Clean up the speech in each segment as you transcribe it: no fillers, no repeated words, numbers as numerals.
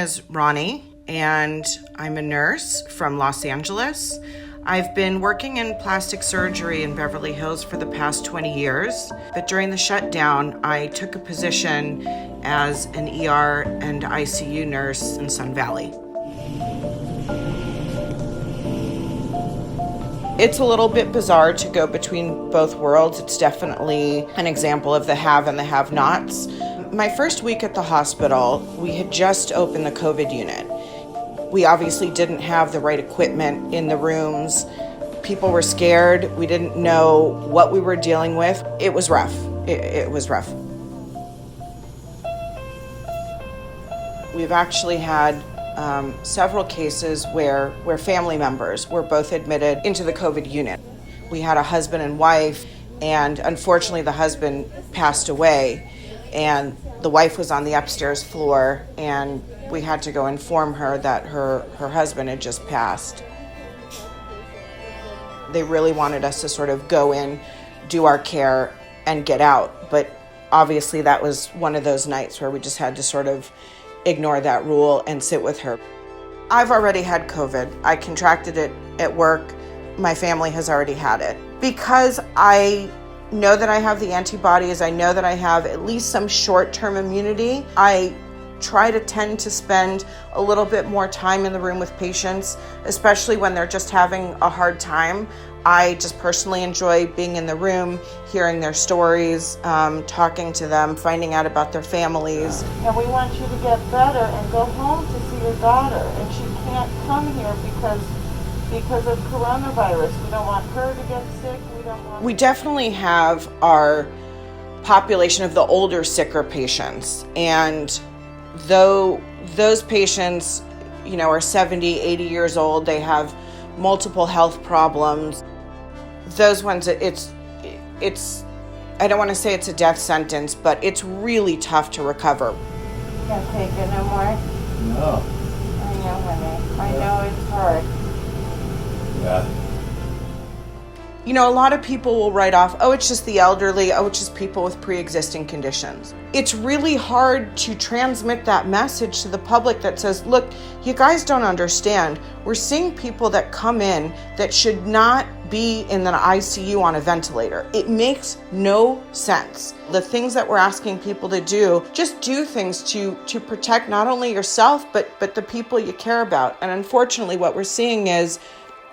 is Ronnie, and I'm a nurse from Los Angeles. I've been working in plastic surgery in Beverly Hills for the past 20 years, but during the shutdown, I took a position as an ER and ICU nurse in Sun Valley. It's a little bit bizarre to go between both worlds. It's definitely an example of the have and the have-nots. My first week at the hospital, we had just opened the COVID unit. We obviously didn't have the right equipment in the rooms. People were scared. We didn't know what we were dealing with. It was rough. It was rough. We've actually had several cases where family members were both admitted into the COVID unit. We had a husband and wife, and unfortunately the husband passed away, and the wife was on the upstairs floor, and we had to go inform her that her husband had just passed. They really wanted us to sort of go in, do our care, and get out, but obviously that was one of those nights where we just had to sort of ignore that rule and sit with her. I've already had COVID. I contracted it at work. My family has already had it. Because I know that I have the antibodies, I know that I have at least some short-term immunity, I try to tend to spend a little bit more time in the room with patients, especially when they're just having a hard time. I just personally enjoy being in the room, hearing their stories, talking to them, finding out about their families. And we want you to get better and go home to see your daughter. And she can't come here because of coronavirus. We don't want her to get sick. We definitely have our population of the older, sicker patients. And though those patients, are 70, 80 years old, they have multiple health problems. Those ones, it's I don't want to say it's a death sentence, but it's really tough to recover. Can't take it no more? No. I know, honey. I know it's hard. Yeah. A lot of people will write off, oh, it's just the elderly, oh, it's just people with pre-existing conditions. It's really hard to transmit that message to the public that says, look, you guys don't understand. We're seeing people that come in that should not be in the ICU on a ventilator. It makes no sense. The things that we're asking people to do, just do things to protect not only yourself, but the people you care about. And unfortunately, what we're seeing is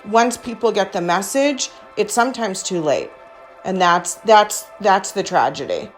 once people get the message, it's sometimes too late. And that's the tragedy.